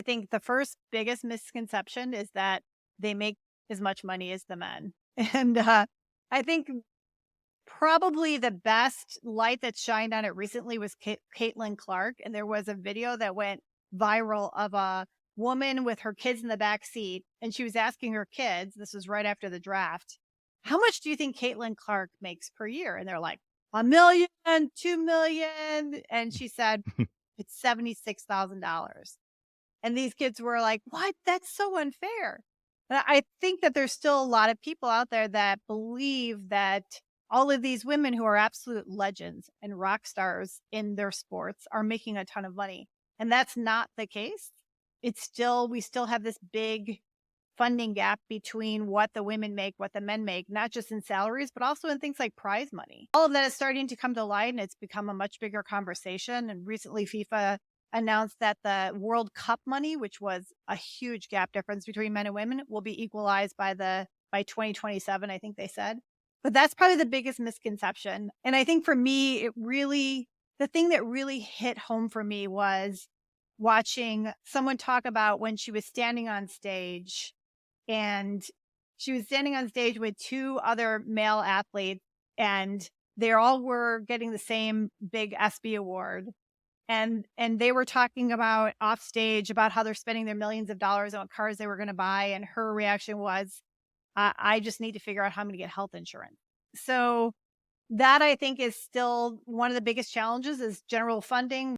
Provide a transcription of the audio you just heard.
think the first biggest misconception is that they make as much money as the men. And I think probably the best light that shined on it recently was Caitlin Clark. And there was a video that went viral of a woman with her kids in the back seat. And she was asking her kids, this was right after the draft, how much do you think Caitlin Clark makes per year? And they're like, 1 million, 2 million. And she said, it's $76,000. And these kids were like, what? That's so unfair. And I think that there's still a lot of people out there that believe that all of these women who are absolute legends and rock stars in their sports are making a ton of money. And that's not the case. We still have this big funding gap between what the women make, what the men make, not just in salaries, but also in things like prize money. All of that is starting to come to light and it's become a much bigger conversation. And recently FIFA announced that the World Cup money, which was a huge gap difference between men and women, will be equalized by 2027, I think they said. But that's probably the biggest misconception. And I think for me, the thing that really hit home for me was watching someone talk about when she was standing on stage and she was standing on stage with two other male athletes and they all were getting the same big SB award. And they were talking about off stage about how they're spending their millions of dollars on what cars they were going to buy. And her reaction was, I just need to figure out how I'm going to get health insurance. So that I think is still one of the biggest challenges is general funding.